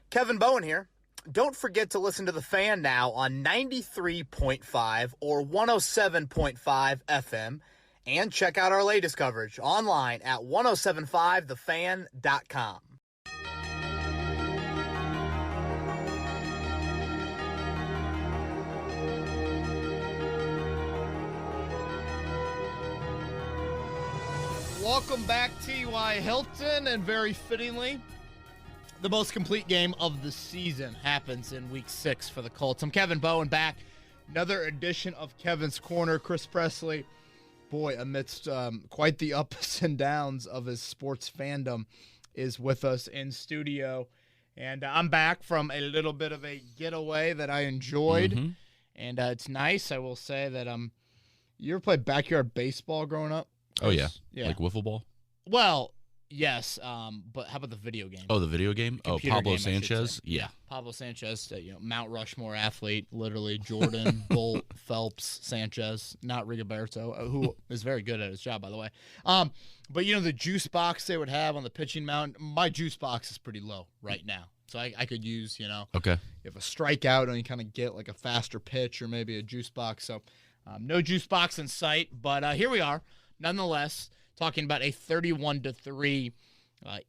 Kevin Bowen here. Don't forget to listen to The Fan now on 93.5 or 107.5 FM, and check out our latest coverage online at 1075thefan.com. Welcome back, T.Y. Hilton, and very fittingly, the most complete game of the season happens in Week 6 for the Colts. I'm Kevin Bowen, back. Another edition of Kevin's Corner. Chris Presley, boy, amidst quite the ups and downs of his sports fandom, is with us in studio. And I'm back from a little bit of a getaway that I enjoyed. And it's nice, I will say, that you ever played backyard baseball growing up? Oh, yeah. Like wiffle ball? Well, yes, but how about the video game? Oh, the video game? Computer Pablo game, Sanchez? Yeah. Pablo Sanchez, Mount Rushmore athlete, literally. Jordan, Bolt, Phelps, Sanchez, not Rigoberto, who is very good at his job, by the way. But, the juice box they would have on the pitching mound, my juice box is pretty low right now. So I could use, Okay. if a strikeout and you kind of get like a faster pitch or maybe a juice box. So no juice box in sight, but here we are. Nonetheless, talking about a 31-3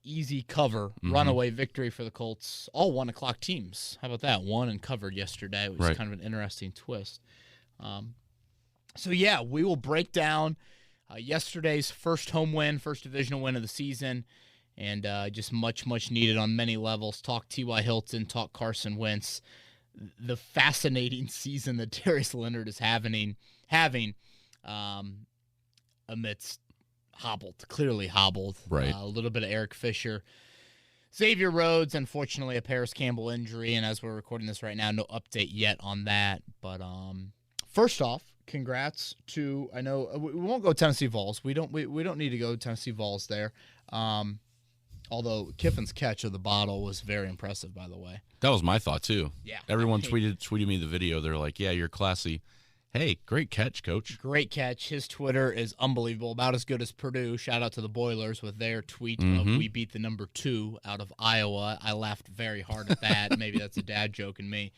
easy cover, runaway victory for the Colts. All 1 o'clock teams. How about that? Won and covered yesterday. It was kind of an interesting twist. We will break down yesterday's first home win, first divisional win of the season, and just much, much needed on many levels. Talk T.Y. Hilton, talk Carson Wentz. The fascinating season that Darius Leonard is having amidst clearly hobbled. Right. A little bit of Eric Fisher. Xavier Rhodes, unfortunately, a Paris Campbell injury, and as we're recording this right now, no update yet on that. But first off, congrats to, I know we won't go Tennessee Vols. We don't need to go Tennessee Vols there. Although Kiffin's catch of the bottle was very impressive, by the way. That was my thought, too. Yeah. Everyone tweeted me the video. They're like, yeah, you're classy. Hey, great catch, Coach. Great catch. His Twitter is unbelievable, about as good as Purdue. Shout out to the Boilers with their tweet of we beat the number 2 out of Iowa. I laughed very hard at that. Maybe that's a dad joke in me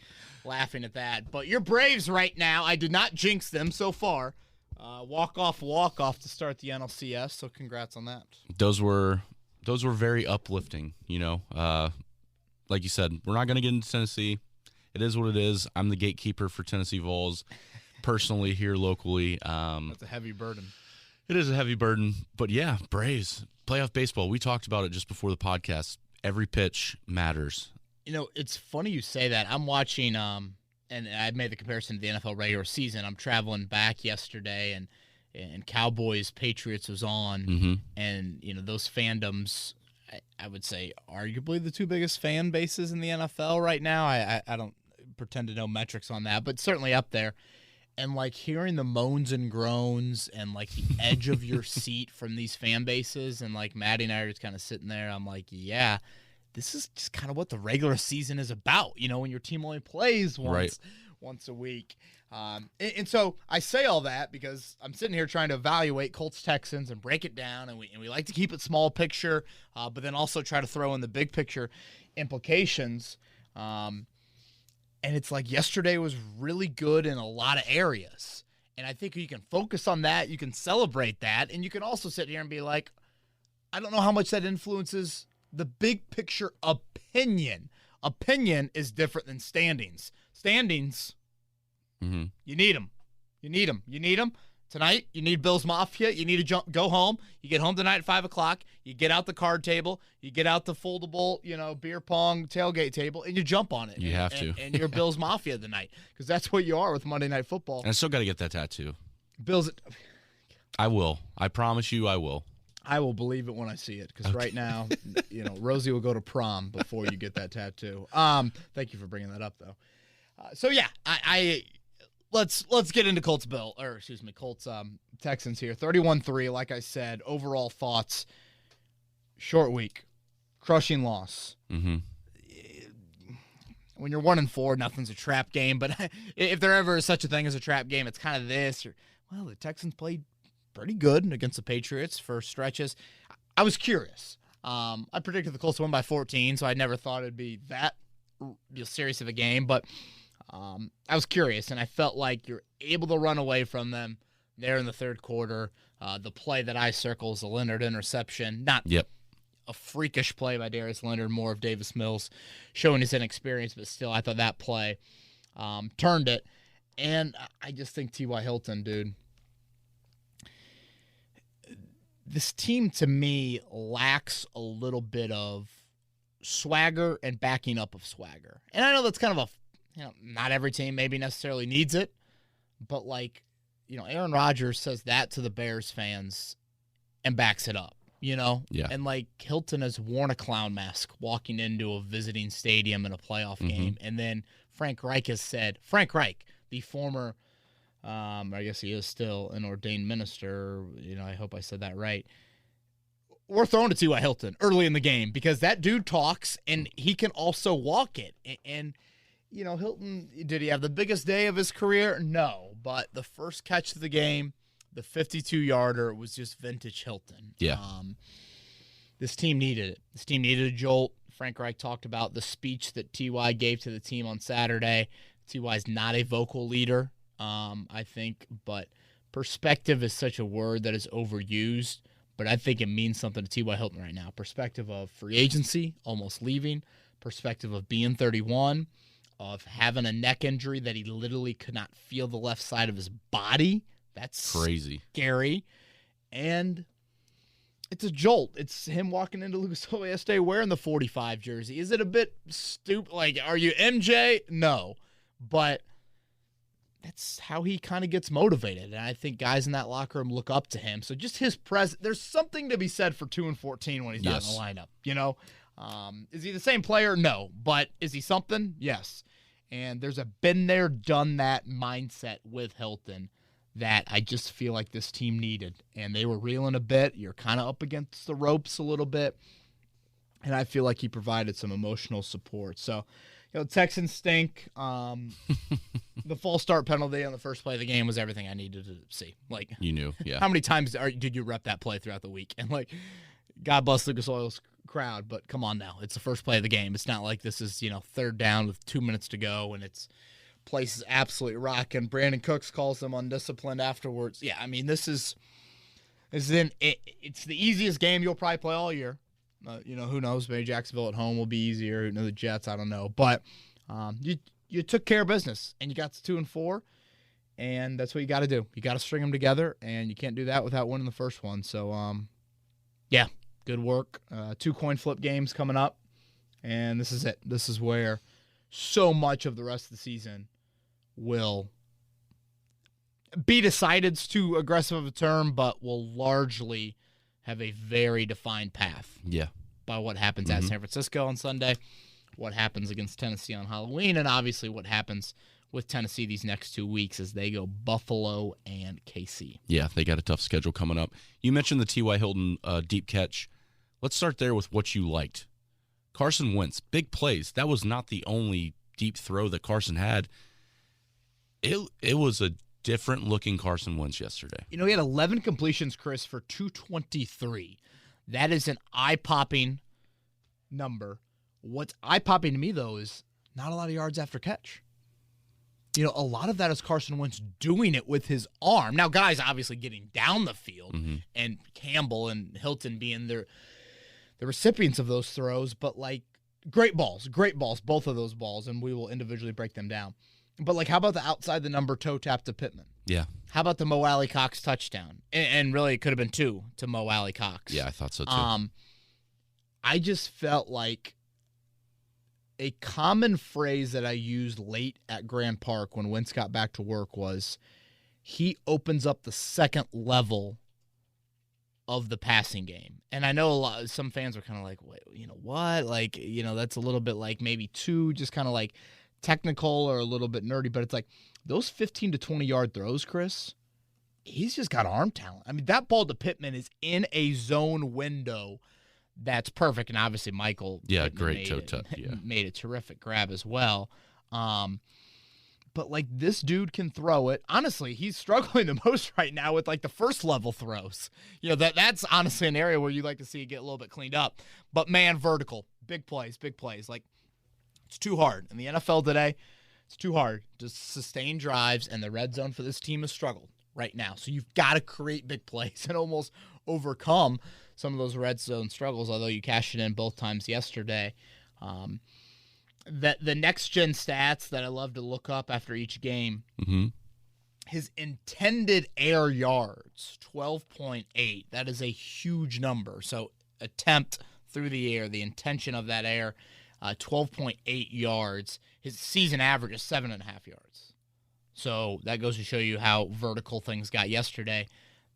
laughing at that. But your Braves right now, I did not jinx them so far. Walk-off to start the NLCS, so congrats on that. Those were very uplifting, Like you said, we're not going to get into Tennessee. It is what it is. I'm the gatekeeper for Tennessee Vols. Personally here locally. That's a heavy burden. It is a heavy burden. But, yeah, Braves, playoff baseball. We talked about it just before the podcast. Every pitch matters. It's funny you say that. I'm watching, and I made the comparison to the NFL regular season. I'm traveling back yesterday, and Cowboys-Patriots was on. And, those fandoms, I would say, arguably the 2 biggest fan bases in the NFL right now. I don't pretend to know metrics on that, but certainly up there. And, hearing the moans and groans and, the edge of your seat from these fan bases, and, Maddie and I are just kind of sitting there, I'm like, yeah, this is just kind of what the regular season is about, when your team only plays once a week. And so I say all that because I'm sitting here trying to evaluate Colts-Texans and break it down, and we like to keep it small picture, but then also try to throw in the big picture implications. And it's like yesterday was really good in a lot of areas. And I think you can focus on that, you can celebrate that, and you can also sit here and be like, I don't know how much that influences the big picture opinion. Opinion is different than standings. Standings, you need them. You need them. Tonight, you need Bills Mafia. You need to go home. You get home tonight at 5 o'clock. You get out the card table. You get out the foldable, beer pong tailgate table, and you jump on it. You have to. And you're Bills Mafia tonight because that's what you are with Monday Night Football. And I still got to get that tattoo. Bills. I will. I promise you I will. I will believe it when I see it because right now, Rosie will go to prom before you get that tattoo. Thank you for bringing that up, though. Let's get into Colts Texans here. 31-3, like I said. Overall thoughts. Short week. Crushing loss. When you're 1-4, nothing's a trap game. But if there ever is such a thing as a trap game, it's kind of this. The Texans played pretty good against the Patriots for stretches. I was curious. I predicted the Colts win by 14, so I never thought it'd be that serious of a game, but I was curious, and I felt like you're able to run away from them there in the third quarter. The play that I circle is the Leonard interception. Not a freakish play by Darius Leonard, more of Davis Mills showing his inexperience, but still I thought that play turned it. And I just think T.Y. Hilton, dude, this team to me lacks a little bit of swagger and backing up of swagger. And I know that's kind of not every team maybe necessarily needs it, but Aaron Rodgers says that to the Bears fans and backs it up, Yeah. And Hilton has worn a clown mask walking into a visiting stadium in a playoff game. And then Frank Reich has said, the former, I guess he is still an ordained minister, I hope I said that right. We're throwing to T.Y. Hilton early in the game because that dude talks and he can also walk it. And Hilton, did he have the biggest day of his career? No, but the first catch of the game, the 52-yarder, was just vintage Hilton. Yeah. This team needed it. This team needed a jolt. Frank Reich talked about the speech that T.Y. gave to the team on Saturday. T.Y. is not a vocal leader, I think, but perspective is such a word that is overused, but I think it means something to T.Y. Hilton right now. Perspective of free agency, almost leaving, perspective of being 31, of having a neck injury that he literally could not feel the left side of his body. That's crazy. Scary. And it's a jolt. It's him walking into Lucas Oil yesterday wearing the 45 jersey. Is it a bit stupid? Are you MJ? No. But that's how he kind of gets motivated. And I think guys in that locker room look up to him. So just his presence, there's something to be said for 2-14 when he's not in the lineup. Is he the same player? No. But is he something? Yes. And there's a been there, done that mindset with Hilton that I just feel like this team needed. And they were reeling a bit. You're kind of up against the ropes a little bit. And I feel like he provided some emotional support. So, Texans stink. The false start penalty on the first play of the game was everything I needed to see. You knew, yeah. How many times did you rep that play throughout the week? And God bless Lucas Oil's crowd, but come on now. It's the first play of the game. It's not like this is, third down with 2 minutes to go and it's place is absolutely rocking. Brandon Cooks calls them undisciplined afterwards. Yeah, I mean, it's the easiest game you'll probably play all year. Who knows? Maybe Jacksonville at home will be easier. The Jets, I don't know. But you took care of business, and you got to 2-4, and that's what you got to do. You got to string them together, and you can't do that without winning the first one. So, yeah, good work. 2 coin flip games coming up, and this is it. This is where so much of the rest of the season will be decided. It's too aggressive of a term, but will largely have a very defined path. Yeah. By what happens at San Francisco on Sunday, what happens against Tennessee on Halloween, and obviously what happens with Tennessee these next 2 weeks as they go Buffalo and KC. Yeah, they got a tough schedule coming up. You mentioned the T.Y. Hilton deep catch. Let's start there with what you liked. Carson Wentz, big plays. That was not the only deep throw that Carson had. It was a different-looking Carson Wentz yesterday. He had 11 completions, Chris, for 223. That is an eye-popping number. What's eye-popping to me, though, is not a lot of yards after catch. A lot of that is Carson Wentz doing it with his arm. Now, guys obviously getting down the field, and Campbell and Hilton being the recipients of those throws, but, great balls, both of those balls, and we will individually break them down. But, how about the outside the number toe tap to Pittman? Yeah. How about the Mo Alley Cox touchdown? And really, it could have been 2 to Mo Alley Cox. Yeah, I thought so, too. I just felt like a common phrase that I used late at Grand Park when Wentz got back to work was he opens up the second level of the passing game. And I know some fans are kind of like, wait, what? That's a little bit maybe 2, just kind of technical or a little bit nerdy, but it's those 15 to 20 yard throws, Chris, he's just got arm talent. I mean, that ball to Pittman is in a zone window that's perfect, and obviously Michael great toe tap, made a terrific grab as well. But this dude can throw it. Honestly, he's struggling the most right now with the first level throws. That's honestly an area where you like to see it get a little bit cleaned up. But man, vertical, big plays. It's too hard. In the NFL today, it's too hard to sustain drives, and the red zone for this team has struggled right now. So you've got to create big plays and almost overcome some of those red zone struggles, although you cashed it in both times yesterday. The next-gen stats that I love to look up after each game, his intended air yards, 12.8. That is a huge number. So attempt through the air, the intention of that air, 12.8 yards. His season average is 7.5 yards. So that goes to show you how vertical things got yesterday.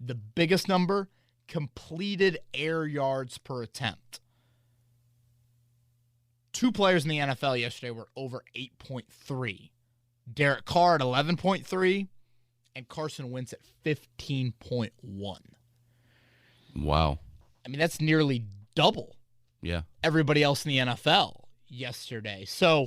The biggest number, completed air yards per attempt. 2 players in the NFL yesterday were over 8.3. Derek Carr at 11.3 and Carson Wentz at 15.1. Wow. I mean, that's nearly double everybody else in the NFL yesterday. So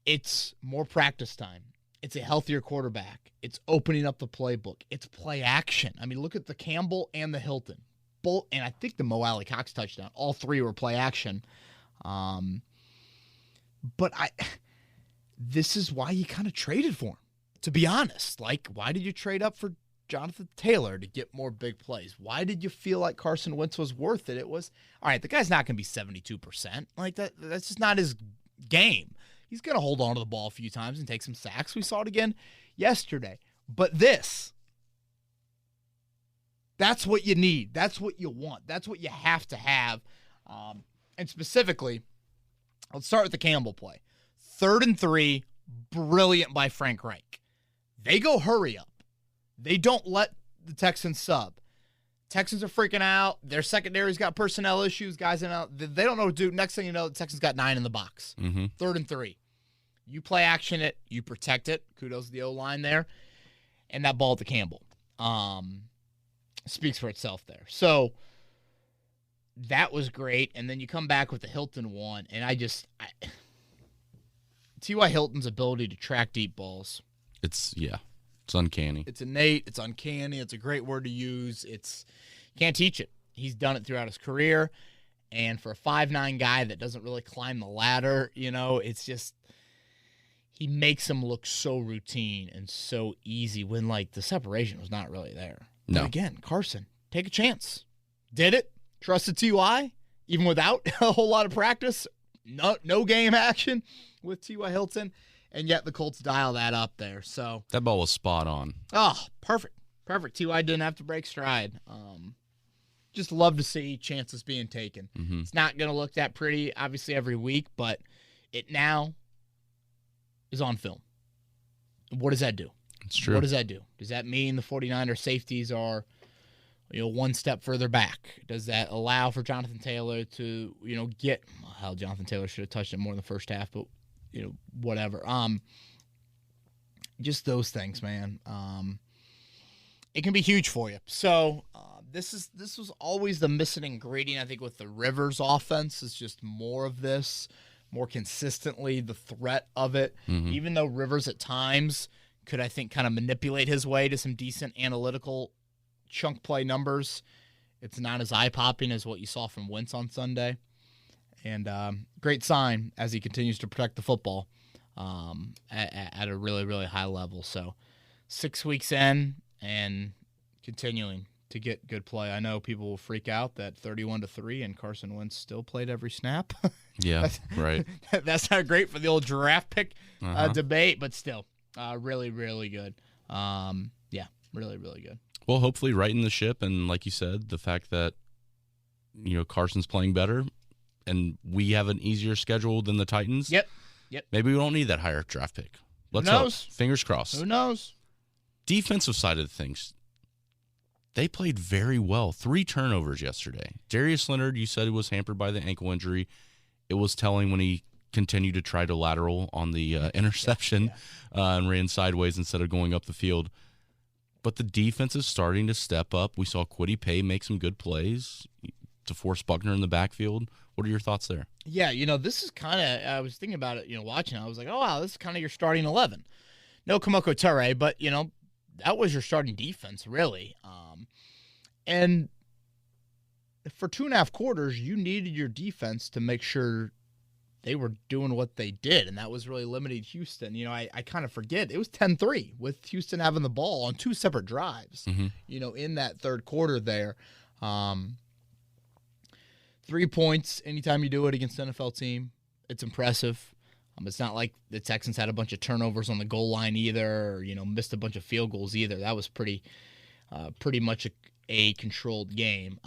it's more practice time. It's a healthier quarterback. It's opening up the playbook. It's play action. I mean, look at the Campbell and the Hilton. Both, and I think the Mo Alley Cox touchdown. All 3 were play action. But this is why you kind of traded for him, to be honest. Like, why did you trade up for Jonathan Taylor to get more big plays? Why did you feel like Carson Wentz was worth it? It was, all right, the guy's not going to be 72%. Like, that's just not his game. He's going to hold on to the ball a few times and take some sacks. We saw it again yesterday. But that's what you need. That's what you want. That's what you have to have. And specifically, let's start with the Campbell play. 3rd and 3, brilliant by Frank Reich. They go hurry up. They don't let the Texans sub. Texans are freaking out. Their secondary's got personnel issues. Guys in out. They don't know what to do. Next thing you know, the Texans got 9 in the box. 3rd and 3. You play action it. You protect it. Kudos to the O-line there. And that ball to Campbell speaks for itself there. So that was great. And then you come back with the Hilton one. And T.Y. Hilton's ability to track deep balls. It's uncanny. It's innate. It's uncanny. It's a great word to use. Can't teach it. He's done it throughout his career. And for a 5'9" guy that doesn't really climb the ladder, it's just, he makes him look so routine and so easy when, like, the separation was not really there. No. But again, Carson, take a chance. Did it. Trusted T.Y. even without a whole lot of practice. No game action with T.Y. Hilton. And yet the Colts dial that up there. So that ball was spot on. Oh, perfect. T.Y. didn't have to break stride. Just love to see chances being taken. It's not going to look that pretty, obviously, every week, but it now is on film. What does that do? It's true. What does that do? Does that mean the 49er safeties are, one step further back? Does that allow for Jonathan Taylor to, get – hell, Jonathan Taylor should have touched it more in the first half, but, whatever. Just those things, man. It can be huge for you. So this was always the missing ingredient, I think, with the Rivers offense, is just more of this, more consistently, the threat of it. Even though Rivers at times could, I think, kind of manipulate his way to some decent analytical chunk play numbers, it's not as eye-popping as what you saw from Wentz on Sunday. And great sign as he continues to protect the football at a really, really high level. So 6 weeks in and continuing to get good play. I know people will freak out that 31-3 and Carson Wentz still played every snap. Yeah, right. That's not great for the old draft pick debate, but still really, really good. Really, really good. Well, hopefully righting the ship, and like you said, the fact that Carson's playing better and we have an easier schedule than the Titans. Yep. Maybe we don't need that higher draft pick. Let's Who knows? hope. Fingers crossed. Who knows? Defensive side of things, they played very well. 3 turnovers yesterday. Darius Leonard, you said, was hampered by the ankle injury. It was telling when he continued to try to lateral on the interception and ran sideways instead of going up the field. But the defense is starting to step up. We saw Kwity Paye make some good plays to force Buckner in the backfield. What are your thoughts there? Yeah, this is kind of, I was thinking about it, watching it. I was like, oh, wow, this is kind of your starting 11. No Kamoko Ture, but, that was your starting defense, really. And for 2.5 quarters, you needed your defense to make sure they were doing what they did, and that was really limiting Houston. I kind of forget. It was 10-3 with Houston having the ball on 2 separate drives, in that third quarter there. 3 points anytime you do it against an NFL team, it's impressive. It's not like the Texans had a bunch of turnovers on the goal line either, or, missed a bunch of field goals either. That was pretty much a controlled game.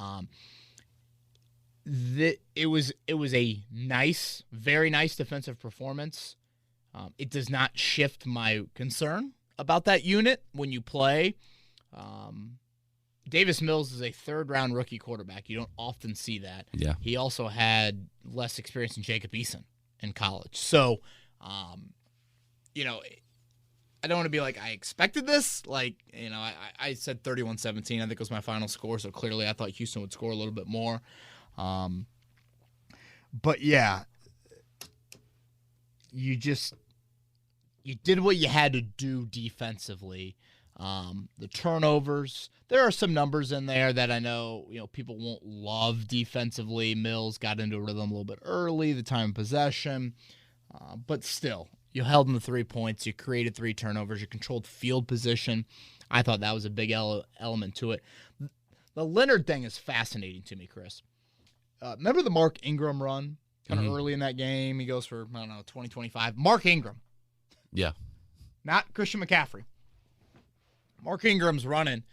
It was a nice, very nice defensive performance. It does not shift my concern about that unit when you play. Davis Mills is a third-round rookie quarterback. You don't often see that. Yeah. He also had less experience than Jacob Eason in college. So, I don't want to be like, I expected this. Like, I said 31-17, I think was my final score. So clearly I thought Houston would score a little bit more. But yeah, you did what you had to do defensively. The turnovers, there are some numbers in there that I know, people won't love defensively. Mills got into a rhythm a little bit early, the time of possession, but still, you held them to 3 points. You created 3 turnovers. You controlled field position. I thought that was a big element to it. The Leonard thing is fascinating to me, Chris. Remember the Mark Ingram run kind of early in that game? He goes for, 20, 25. Mark Ingram. Yeah. Not Christian McCaffrey. Mark Ingram's running,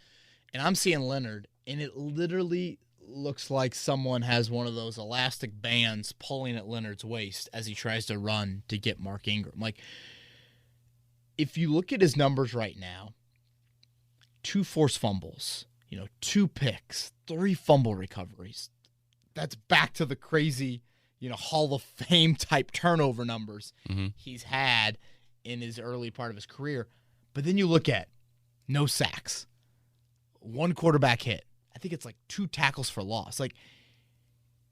and I'm seeing Leonard, and it literally looks like someone has one of those elastic bands pulling at Leonard's waist as he tries to run to get Mark Ingram. Like, if you look at his numbers right now, 2 forced fumbles, 2 picks, 3 fumble recoveries. That's back to the crazy, Hall of Fame type turnover numbers he's had in his early part of his career. But then you look at no sacks, 1 quarterback hit. I think it's like 2 tackles for loss. Like,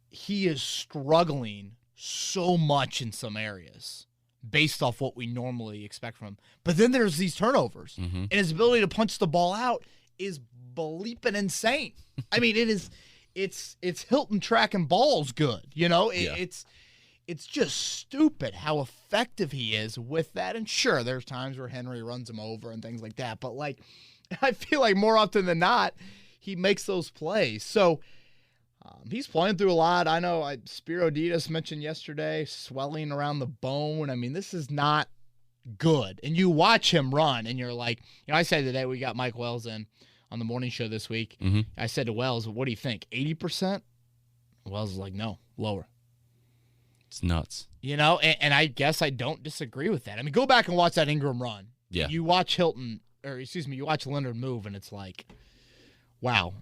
he is struggling so much in some areas based off what we normally expect from him. But then there's these turnovers, and his ability to punch the ball out is bleeping insane. I mean, it's Hilton tracking balls good. It's just stupid how effective he is with that. And sure, there's times where Henry runs him over and things like that. But, like, I feel like more often than not, he makes those plays. So he's playing through a lot. I know Spiro Ditas mentioned yesterday swelling around the bone. I mean, this is not good. And you watch him run, and you're like, I said today we got Mike Wells in on the morning show this week. I said to Wells, what do you think, 80%? Wells is like, no, lower. It's nuts. And I guess I don't disagree with that. I mean, go back and watch that Ingram run. Yeah. You watch you watch Leonard move, and it's like, wow,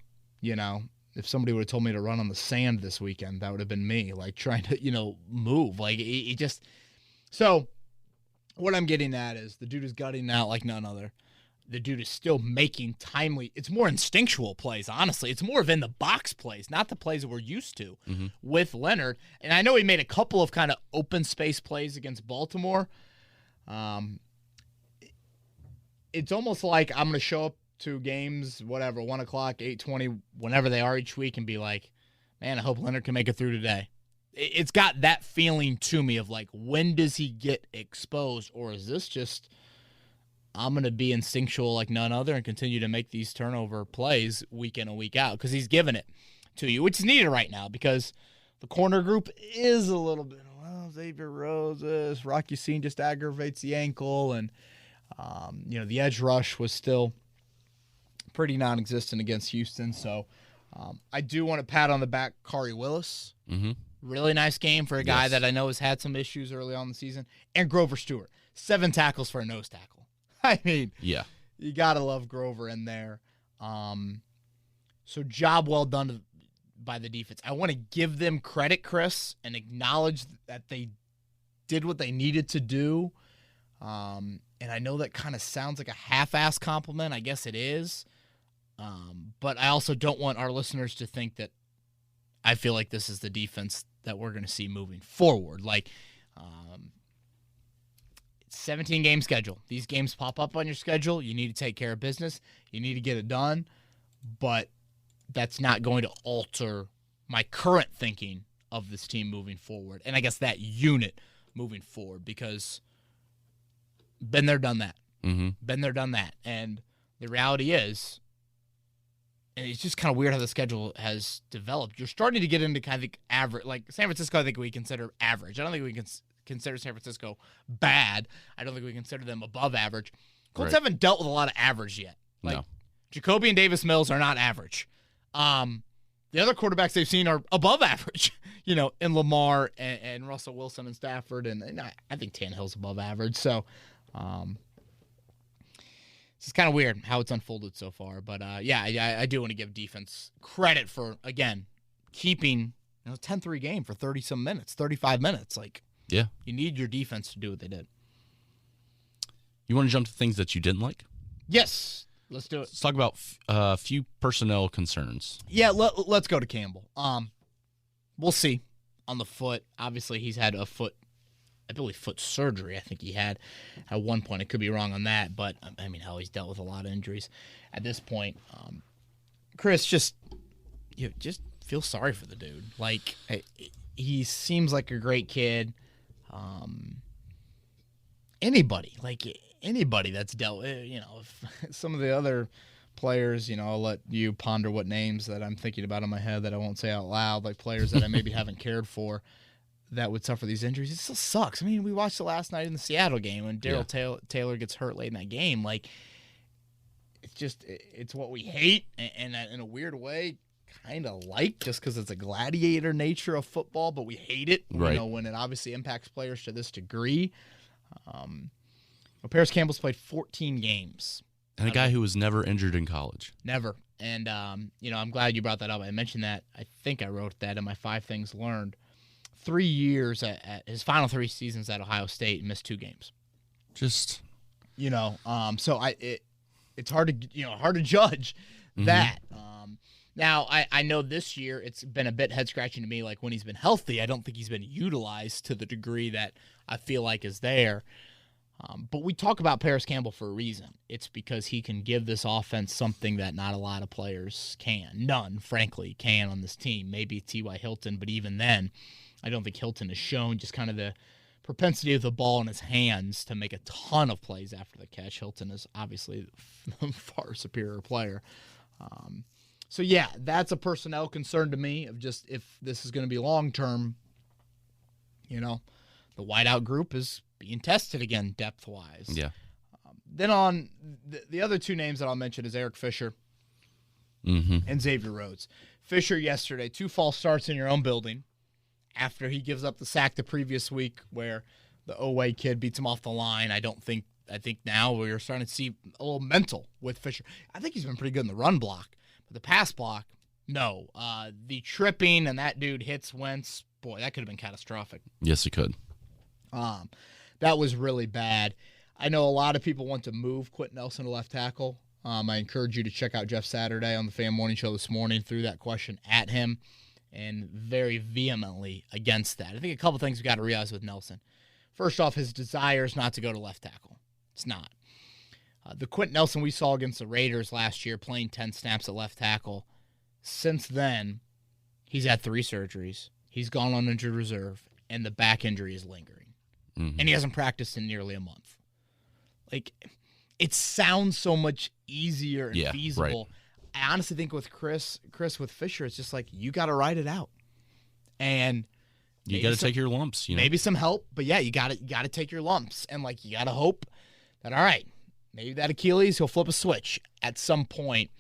if somebody would have told me to run on the sand this weekend, that would have been me, like, trying to, move. Like, it just – so what I'm getting at is the dude is gutting out like none other. The dude is still making timely – it's more instinctual plays, honestly. It's more of in-the-box plays, not the plays that we're used to with Leonard. And I know he made a couple of kind of open space plays against Baltimore. It's almost like I'm going to show up to games, whatever, 1 o'clock, 8:20, whenever they are each week, and be like, man, I hope Leonard can make it through today. It's got that feeling to me of like, when does he get exposed, or is this just I'm going to be instinctual like none other and continue to make these turnover plays week in and week out? Because he's giving it to you, which is needed right now because the corner group is a little bit, Xavier Roses, Rocky Scene just aggravates the ankle, and the edge rush was still pretty non-existent against Houston. So I do want to pat on the back Khari Willis. Really nice game for a guy that I know has had some issues early on in the season. And Grover Stewart, 7 tackles for a nose tackle. I mean, you got to love Grover in there. So job well done by the defense. I want to give them credit, Chris, and acknowledge that they did what they needed to do. And I know that kind of sounds like a half-ass compliment. I guess it is. But I also don't want our listeners to think that I feel like this is the defense that we're going to see moving forward. Like, 17-game schedule. These games pop up on your schedule. You need to take care of business. You need to get it done. But that's not going to alter my current thinking of this team moving forward. And I guess that unit moving forward, because been there, done that. Mm-hmm. Been there, done that. And the reality is, and it's just kind of weird how the schedule has developed. You're starting to get into kind of average. Like San Francisco, I think we consider average. I don't think we can consider San Francisco bad. I don't think we consider them above average. Colts haven't dealt with a lot of average yet. Like, no. Jacoby and Davis Mills are not average. The other quarterbacks they've seen are above average, in Lamar and Russell Wilson and Stafford. And I think Tannehill's above average. So it's kind of weird how it's unfolded so far. But, I do want to give defense credit for, again, keeping a 10-3 game for 30-some minutes, 35 minutes. Like, yeah, you need your defense to do what they did. You want to jump to things that you didn't like? Yes. Let's do it. Let's talk about a few personnel concerns. Yeah, let's go to Campbell. We'll see on the foot. Obviously, he's had foot surgery. I think he had at one point. I could be wrong on that, but I mean, hell, he's dealt with a lot of injuries at this point. Chris, just feel sorry for the dude. Like, he seems like a great kid. Anybody that's dealt, if some of the other players, I'll let you ponder what names that I'm thinking about in my head that I won't say out loud, like players that I maybe haven't cared for that would suffer these injuries. It still sucks. I mean, we watched it last night in the Seattle game when Darrell Taylor gets hurt late in that game. Like, it's what we hate, and in a weird way, kind of like, just because it's a gladiator nature of football, but we hate it, when it obviously impacts players to this degree. Paris Campbell's played 14 games. And a guy who was never injured in college. Never. And, I'm glad you brought that up. I mentioned that. I think I wrote that in my 5 Things Learned. 3 years at his final 3 seasons at Ohio State, missed 2 games. Just, so it's hard to judge that. Now, I know this year it's been a bit head-scratching to me. Like, when he's been healthy, I don't think he's been utilized to the degree that I feel like is there. But we talk about Paris Campbell for a reason. It's because he can give this offense something that not a lot of players can. None, frankly, can on this team. Maybe T.Y. Hilton, but even then, I don't think Hilton has shown just kind of the propensity of the ball in his hands to make a ton of plays after the catch. Hilton is obviously a far superior player. So, yeah, that's a personnel concern to me of just if this is going to be long-term, the wideout group is being tested again depth-wise. Yeah. Then on the other 2 names that I'll mention is Eric Fisher and Xavier Rhodes. Fisher yesterday, 2 false starts in your own building after he gives up the sack the previous week where the Oway kid beats him off the line. I think now we're starting to see a little mental with Fisher. I think he's been pretty good in the run block, but the pass block, no. The tripping and that dude hits Wentz, boy, that could have been catastrophic. Yes, it could. That was really bad. I know a lot of people want to move Quentin Nelson to left tackle. I encourage you to check out Jeff Saturday on the Fan Morning Show this morning, threw that question at him, and very vehemently against that. I think a couple things we've got to realize with Nelson. First off, his desire is not to go to left tackle. It's not. The Quentin Nelson we saw against the Raiders last year playing 10 snaps at left tackle, since then, he's had 3 surgeries. He's gone on injured reserve, and the back injury is lingering. And he hasn't practiced in nearly a month. Like, it sounds so much easier and feasible. Right. I honestly think with Chris with Fisher, it's just like, you got to ride it out. And you got to take your lumps. Maybe some help, but yeah, you got to take your lumps. And, like, you got to hope that, all right, maybe that Achilles, he'll flip a switch at some point,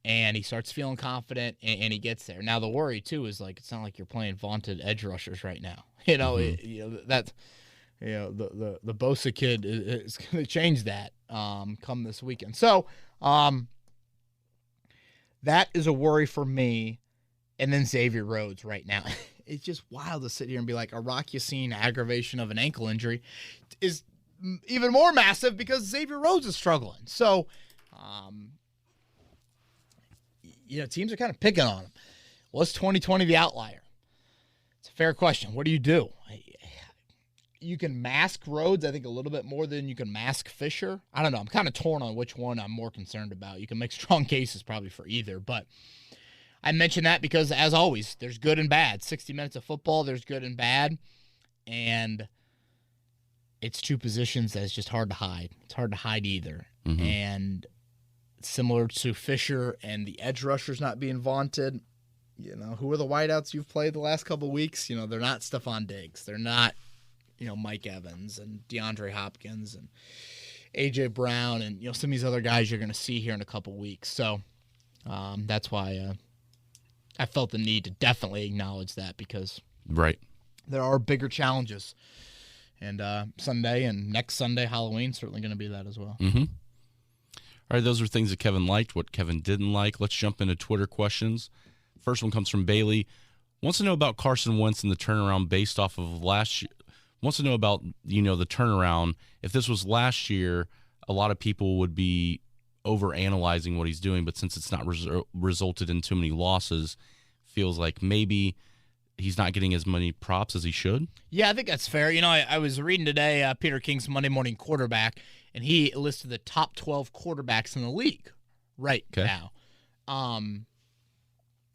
and he starts feeling confident, and he gets there. Now, the worry, too, is, like, it's not like you're playing vaunted edge rushers right now. That's... the Bosa kid is going to change that come this weekend. So that is a worry for me. And then Xavier Rhodes right now. It's just wild to sit here and be like, a Rock Ya-Sin aggravation of an ankle injury is even more massive because Xavier Rhodes is struggling. So, teams are kind of picking on him. Was 2020 the outlier? It's a fair question. What do you do? You can mask Rhodes, I think, a little bit more than you can mask Fisher. I don't know. I'm kind of torn on which one I'm more concerned about. You can make strong cases probably for either, but I mention that because, as always, there's good and bad. 60 minutes of football, there's good and bad. And it's two positions that's just hard to hide. It's hard to hide either. Mm-hmm. And similar to Fisher and the edge rushers not being vaunted, who are the wideouts you've played the last couple of weeks? They're not Stephon Diggs. They're not, Mike Evans and DeAndre Hopkins and A.J. Brown and, some of these other guys you're going to see here in a couple of weeks. So that's why I felt the need to definitely acknowledge that, because there are bigger challenges. And Sunday and next Sunday, Halloween, certainly going to be that as well. Mm-hmm. All right, those are things that Kevin liked, what Kevin didn't like. Let's jump into Twitter questions. First one comes from Bailey. Wants to know about Carson Wentz and the turnaround based off of last year. Wants to know about, the turnaround. If this was last year, a lot of people would be overanalyzing what he's doing, but since it's not resulted in too many losses, feels like maybe he's not getting as many props as he should. Yeah, I think that's fair. I was reading today Peter King's Monday Morning Quarterback, and he listed the top 12 quarterbacks in the league now.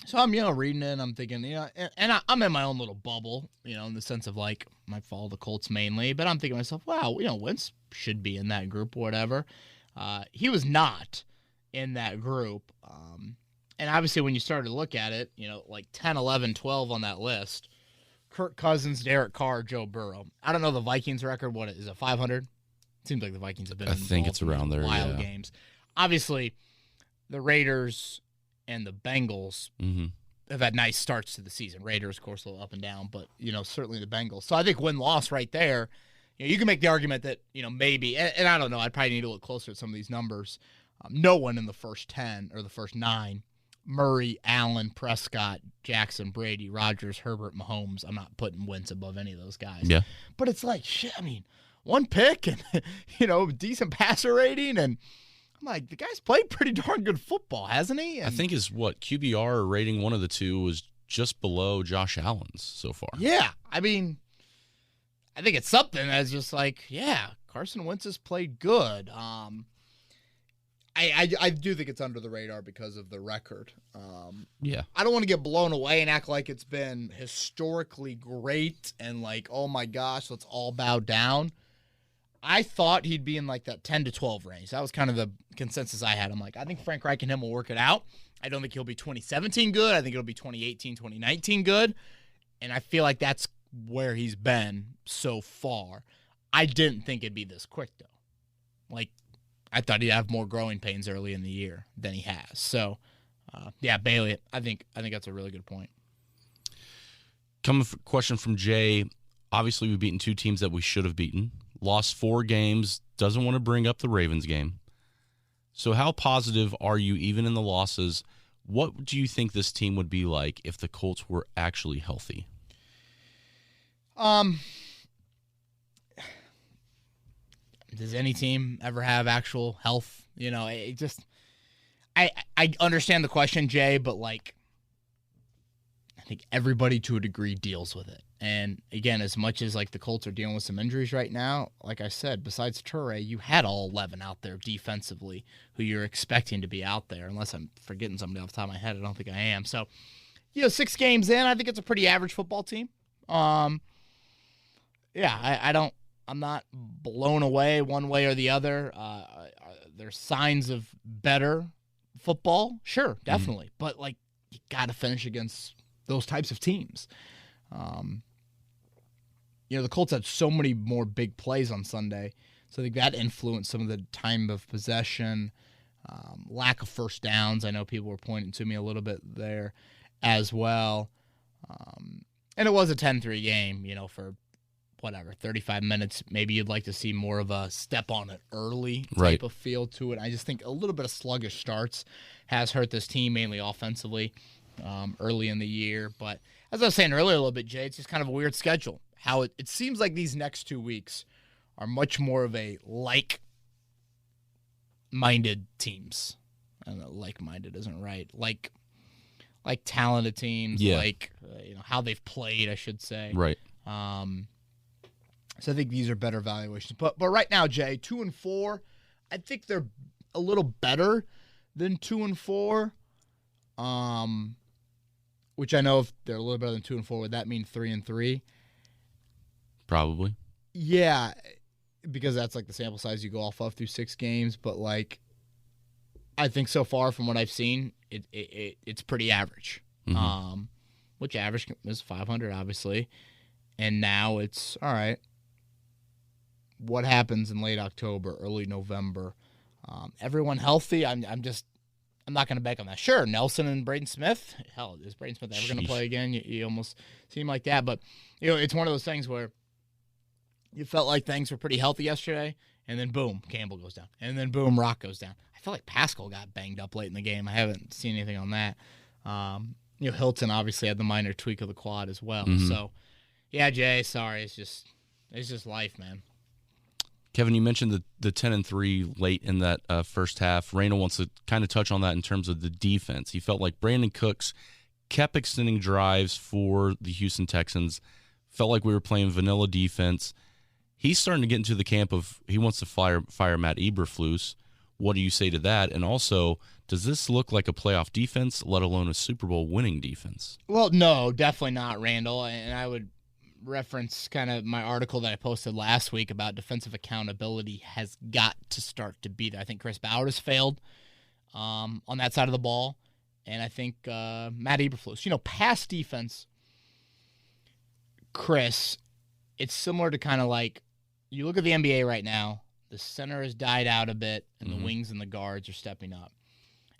So I'm, reading it, and I'm thinking, and I'm in my own little bubble, in the sense of, like, I follow the Colts mainly, but I'm thinking to myself, wow, Wentz should be in that group or whatever. He was not in that group. And obviously when you started to look at it, like 10, 11, 12 on that list, Kirk Cousins, Derek Carr, Joe Burrow. I don't know the Vikings record. What is it, 500? Seems like the Vikings have been I think it's around there, wild games. Obviously, the Raiders and the Bengals have had nice starts to the season. Raiders, of course, a little up and down, but, certainly the Bengals. So I think win-loss right there, you can make the argument that, maybe, and I don't know, I'd probably need to look closer at some of these numbers. No one in the first 10 or the first 9, Murray, Allen, Prescott, Jackson, Brady, Rodgers, Herbert, Mahomes. I'm not putting Wentz above any of those guys. Yeah. But it's like, shit, one pick and, decent passer rating. And I'm like, the guy's played pretty darn good football, hasn't he? And I think his, QBR rating, one of the two, was just below Josh Allen's so far. Yeah. I think it's something that's just like, yeah, Carson Wentz has played good. I do think it's under the radar because of the record. Yeah. I don't want to get blown away and act like it's been historically great and like, oh my gosh, let's all bow down. I thought he'd be in like that 10 to 12 range. That was kind of the consensus I had. I'm like, I think Frank Reich and him will work it out. I don't think he'll be 2017 good. I think it'll be 2018, 2019 good. And I feel like that's where he's been so far. I didn't think it'd be this quick, though. Like, I thought he'd have more growing pains early in the year than he has. So, Bailey, I think that's a really good point. Question from Jay. Obviously, we've beaten 2 teams that we should have beaten. Lost 4 games. Doesn't want to bring up the Ravens game. So how positive are you even in the losses? What do you think this team would be like if the Colts were actually healthy? Does any team ever have actual health? I understand the question, Jay, but like, I think everybody to a degree deals with it. And again, as much as like the Colts are dealing with some injuries right now, like I said, besides Toure, you had all 11 out there defensively who you're expecting to be out there. Unless I'm forgetting somebody off the top of my head, I don't think I am. So, 6 games in, I think it's a pretty average football team. I'm not blown away one way or the other. There's signs of better football, sure, definitely. But like, you got to finish against those types of teams. The Colts had so many more big plays on Sunday, so I think that influenced some of the time of possession, lack of first downs. I know people were pointing to me a little bit there as well. And it was a 10-3 game, for 35 minutes. Maybe you'd like to see more of a step on it early type of feel to it. I just think a little bit of sluggish starts has hurt this team, mainly offensively, early in the year. But as I was saying earlier a little bit, Jay, it's just kind of a weird schedule. How it seems like these next 2 weeks are much more of a like-minded teams. I don't know, like-minded isn't right. Like talented teams, how they've played, I should say. Right. So I think these are better valuations. But right now, Jay, 2-4, I think they're a little better than 2-4. which I know if they're a little better than 2-4, would that mean 3-3? Probably. Yeah, because that's like the sample size you go off of through 6 games. But like, I think so far from what I've seen, it's pretty average. Mm-hmm. Which average is 500, obviously. And now it's, all right, what happens in late October, early November? Everyone healthy? I'm not going to bank on that. Sure, Nelson and Braden Smith. Hell, is Braden Smith ever going to play again? You almost seem like that. But, it's one of those things where you felt like things were pretty healthy yesterday, and then boom, Campbell goes down. And then boom, Rock goes down. I feel like Pascal got banged up late in the game. I haven't seen anything on that. Hilton obviously had the minor tweak of the quad as well. Mm-hmm. So, yeah, Jay, sorry. It's just life, man. Kevin, you mentioned the 10-3 late in that first half. Randall wants to kind of touch on that in terms of the defense. He felt like Brandon Cooks kept extending drives for the Houston Texans. Felt like we were playing vanilla defense. He's starting to get into the camp of he wants to fire Matt Eberflus. What do you say to that? And also, does this look like a playoff defense, let alone a Super Bowl winning defense? Well, no, definitely not, Randall. And I would reference kind of my article that I posted last week about defensive accountability has got to start to be there. I think Chris Ballard has failed on that side of the ball. And I think Matt Eberflus, pass defense, Chris, it's similar to kind of like you look at the NBA right now, the center has died out a bit, and the wings and the guards are stepping up.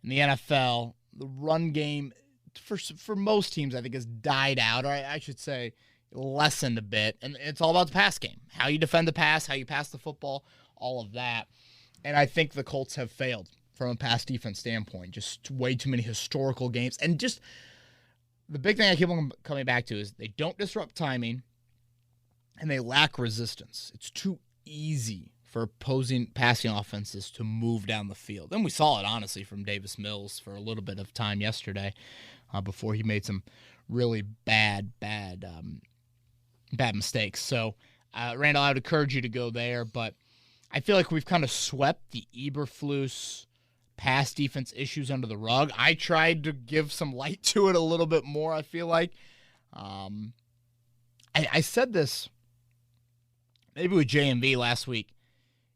In the NFL, the run game, for most teams, I think, has died out, or I should say lessened a bit. And it's all about the pass game, how you defend the pass, how you pass the football, all of that. And I think the Colts have failed from a pass defense standpoint. Just way too many historical games. And just the big thing I keep on coming back to is they don't disrupt timing, and they lack resistance. It's too easy for opposing passing offenses to move down the field. And we saw it, honestly, from Davis Mills for a little bit of time yesterday before he made some really bad mistakes. So, Randall, I would encourage you to go there, but I feel like we've kind of swept the Eberflus pass defense issues under the rug. I tried to give some light to it a little bit more, I feel like. I said this maybe with JMV last week.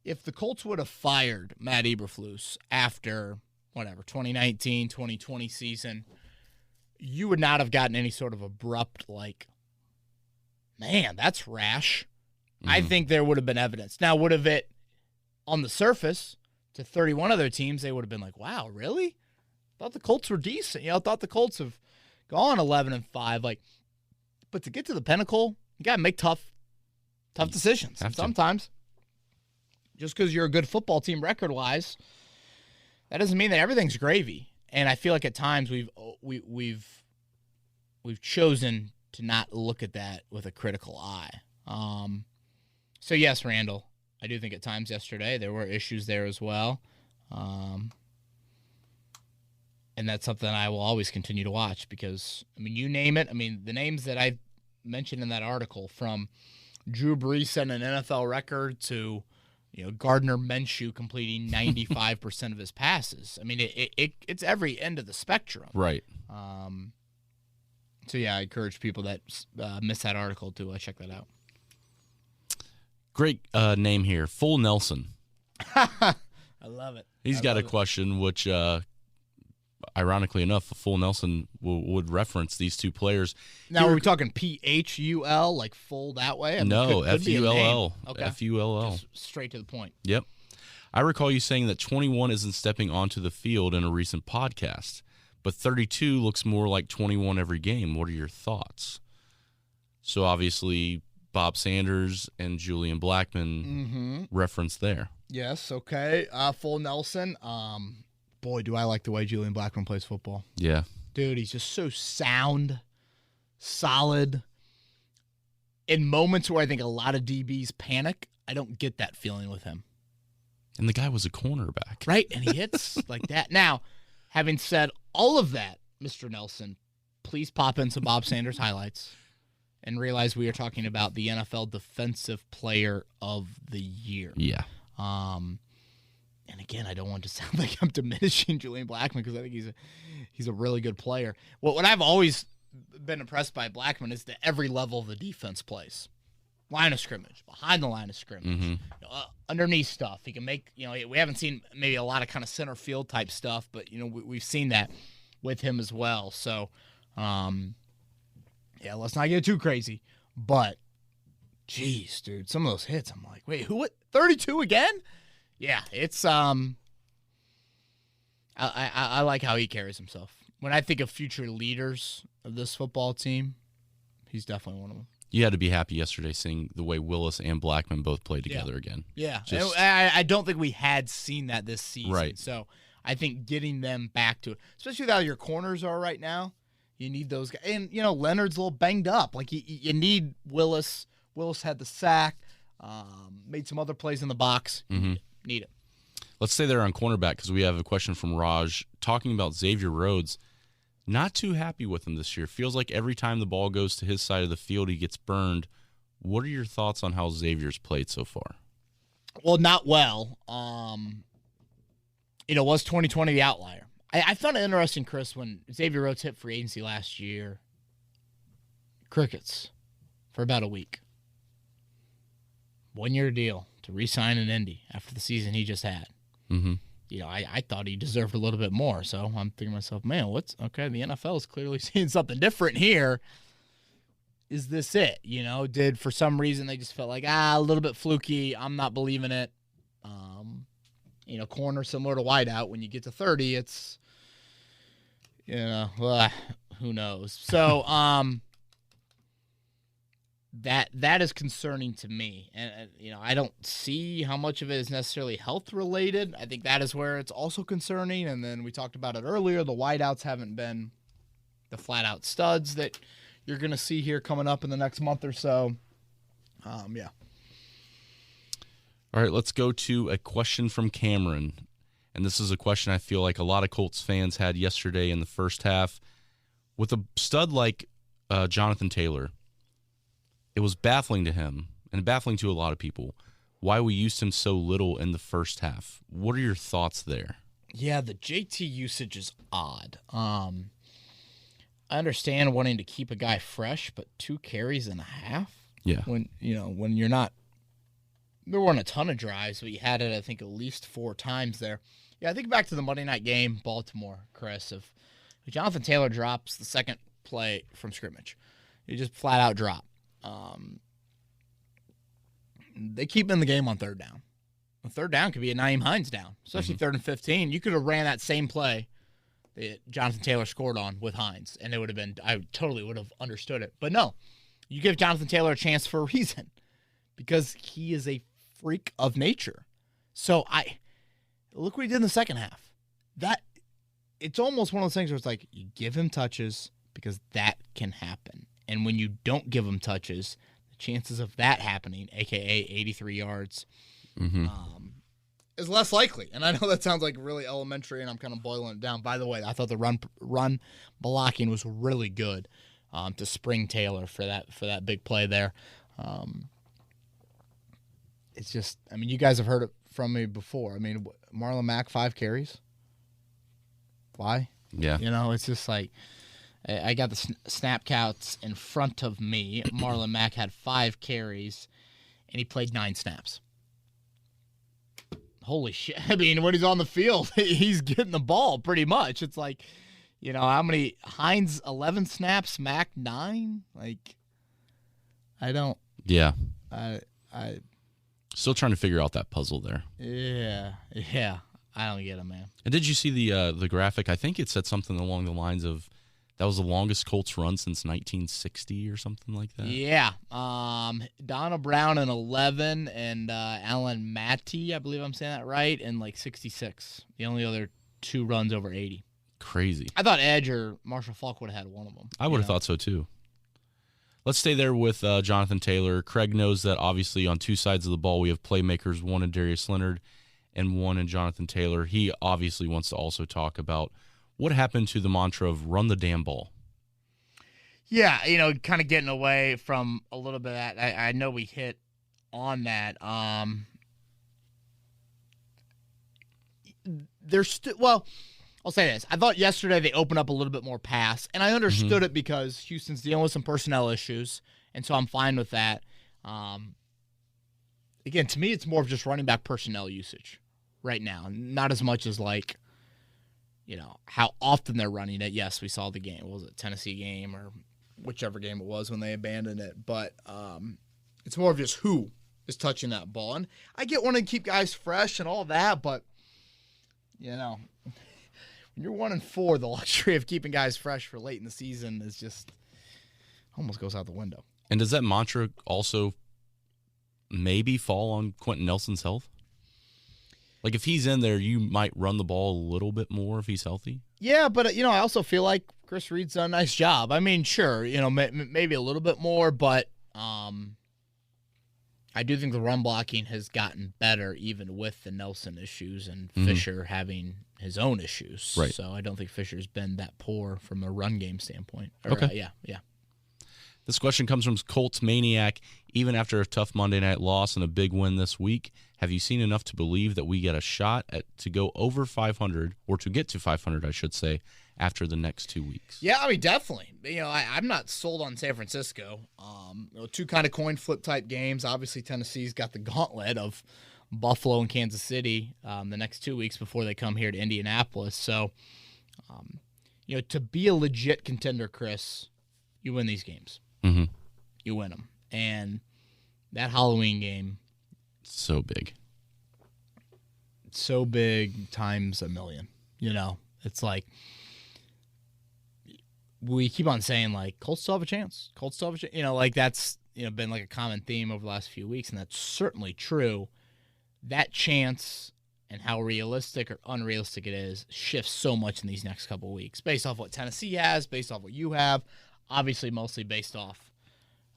If the Colts would have fired Matt Eberflus after, 2019, 2020 season, you would not have gotten any sort of abrupt, man, that's rash. Mm-hmm. I think there would have been evidence. Now, would have it, on the surface, to 31 other teams, they would have been like, wow, really? Thought the Colts were decent. Thought the Colts have gone 11-5. But to get to the pinnacle, you got to make tough decisions. And sometimes, just because you're a good football team record-wise, that doesn't mean that everything's gravy. And I feel like at times we've chosen to not look at that with a critical eye. So yes, Randall, I do think at times yesterday there were issues there as well. And that's something I will always continue to watch because, you name it. The names that I mentioned in that article, from Drew Brees setting an NFL record to, Gardner Minshew completing 95% of his passes. It's every end of the spectrum. Right. So, yeah, I encourage people that missed that article to check that out. Great name here, Full Nelson. I love it. He's got a question, which, ironically enough, Full Nelson would reference these two players. Now, are we talking Phul, like full that way? No, Full. Okay. Full. Just straight to the point. Yep. I recall you saying that 21 isn't stepping onto the field in a recent podcast, but 32 looks more like 21 every game. What are your thoughts? So, obviously, Bob Sanders and Julian Blackmon referenced there. Yes, okay. Full Nelson. Boy, do I like the way Julian Blackmon plays football. Yeah. Dude, he's just so sound, solid. In moments where I think a lot of DBs panic, I don't get that feeling with him. And the guy was a cornerback. Right, and he hits like that. Now, having said all of that, Mr. Nelson, please pop in some Bob Sanders highlights and realize we are talking about the NFL Defensive Player of the Year. Yeah. And again, I don't want to sound like I'm diminishing Julian Blackmon because I think he's a really good player. What I've always been impressed by Blackman is that every level of the defense plays. Line of scrimmage, behind the line of scrimmage, underneath stuff. He can make, we haven't seen maybe a lot of kind of center field type stuff, but, we've seen that with him as well. So, let's not get too crazy. But, geez, dude, some of those hits, I'm like, wait, what? 32 again? Yeah, it's, I like how he carries himself. When I think of future leaders of this football team, he's definitely one of them. You had to be happy yesterday seeing the way Willis and Blackman both played together again. Yeah. I don't think we had seen that this season. Right. So I think getting them back to it, especially with how your corners are right now, you need those guys. And, Leonard's a little banged up. Like, you need Willis. Willis had the sack, made some other plays in the box. Mm-hmm. Need it. Let's stay there on cornerback because we have a question from Raj talking about Xavier Rhodes. Not too happy with him this year. Feels like every time the ball goes to his side of the field, he gets burned. What are your thoughts on how Xavier's played so far? Well, not well. Was 2020 the outlier? I found it interesting, Chris, when Xavier Rhodes hit free agency last year. Crickets for about a week. 1-year deal to re-sign in Indy after the season he just had. Mm-hmm. I thought he deserved a little bit more. So I'm thinking to myself, man, the NFL is clearly seeing something different here. Is this it? Did for some reason they just felt like, a little bit fluky. I'm not believing it. Corner similar to wideout. When you get to 30, it's, who knows? So, that is concerning to me. And, I don't see how much of it is necessarily health related. I think that is where it's also concerning. And then we talked about it earlier. The wideouts haven't been the flat out studs that you're going to see here coming up in the next month or so. Yeah. All right, let's go to a question from Cameron. And this is a question I feel like a lot of Colts fans had yesterday in the first half. With a stud like Jonathan Taylor, it was baffling to him and baffling to a lot of people why we used him so little in the first half. What are your thoughts there? Yeah, the JT usage is odd. I understand wanting to keep a guy fresh, but 2 carries and a half? Yeah. When you're not, there weren't a ton of drives, but you had it, I think, at least 4 times there. Yeah, I think back to the Monday night game, Baltimore, Chris, if Jonathan Taylor drops the second play from scrimmage, you just flat out drop. They keep him in the game on third down. A third down could be a Nyheim Hines down, especially 3rd and 15. You could have ran that same play that Jonathan Taylor scored on with Hines, and it would have been, I totally would have understood it. But no, you give Jonathan Taylor a chance for a reason, because he is a freak of nature. So look what he did in the second half. It's almost one of those things where it's like you give him touches because that can happen. And when you don't give him touches, the chances of that happening, a.k.a. 83 yards, is less likely. And I know that sounds like really elementary, and I'm kind of boiling it down. By the way, I thought the run blocking was really good to spring Taylor for that big play there. It's just, you guys have heard it from me before. Marlon Mack, 5 carries. Why? Yeah. It's just like, I got the snap counts in front of me. Marlon Mack had 5 carries, and he played 9 snaps. Holy shit. When he's on the field, he's getting the ball pretty much. It's like, how many? Hines, 11 snaps, Mack, 9? I don't. Yeah. I Still trying to figure out that puzzle there. Yeah. I don't get it, man. And did you see the graphic? I think it said something along the lines of that was the longest Colts run since 1960 or something like that. Yeah. Donna Brown in 11 and Alan Matty, I believe I'm saying that right, in 66. The only other 2 runs over 80. Crazy. I thought Edge or Marshall Faulk would have had one of them. I would have thought so too. Let's stay there with Jonathan Taylor. Craig knows that obviously on 2 sides of the ball we have playmakers, one in Darius Leonard and one in Jonathan Taylor. He obviously wants to also talk about what happened to the mantra of run the damn ball. Yeah, kind of getting away from a little bit of that. I know we hit on that. There's still, I'll say this. I thought yesterday they opened up a little bit more pass, and I understood it because Houston's dealing with some personnel issues, and so I'm fine with that. Again, to me, it's more of just running back personnel usage right now, not as much as like, how often they're running it. Yes, we saw the game. What was it, Tennessee game or whichever game it was when they abandoned it, but it's more of just who is touching that ball. And I get wanting to keep guys fresh and all that, but when you're 1-4, the luxury of keeping guys fresh for late in the season is just almost goes out the window. And does that mantra also maybe fall on Quentin Nelson's health? Like if he's in there, you might run the ball a little bit more if he's healthy. Yeah, but I also feel like Chris Reed's done a nice job. I mean, sure, maybe a little bit more, but I do think the run blocking has gotten better even with the Nelson issues and Fisher having his own issues. Right. So I don't think Fisher's been that poor from a run game standpoint. Okay. Yeah. This question comes from Colts Maniac. Even after a tough Monday night loss and a big win this week, have you seen enough to believe that we get a shot to go over 500, or to get to 500, I should say, after the next 2 weeks? Yeah, I mean, definitely. I'm not sold on San Francisco. Two kind of coin flip type games. Obviously, Tennessee's got the gauntlet of Buffalo and Kansas City the next 2 weeks before they come here to Indianapolis. So, to be a legit contender, Chris, you win these games. Mm-hmm. You win them. And that Halloween game. So big. So big times a million. It's like we keep on saying, like, Colts still have a chance. Colts still have a chance. Like that's been like a common theme over the last few weeks, and that's certainly true. That chance and how realistic or unrealistic it is shifts so much in these next couple of weeks based off what Tennessee has, based off what you have. Obviously, mostly based off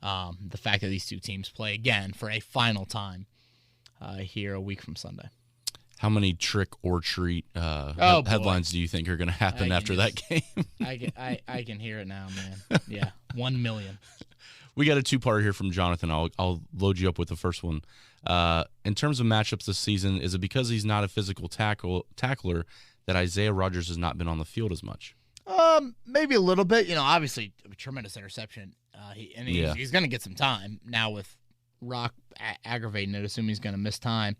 the fact that these two teams play again for a final time here a week from Sunday. How many trick or treat headlines do you think are going to happen after that game? I can hear it now, man. Yeah, 1 million. We got a two-parter here from Jonathan. I'll load you up with the first one. In terms of matchups this season, is it because he's not a physical tackler that Isaiah Rodgers has not been on the field as much? Maybe a little bit. Obviously a tremendous interception. He's going to get some time now with Rock aggravating it, assuming he's going to miss time.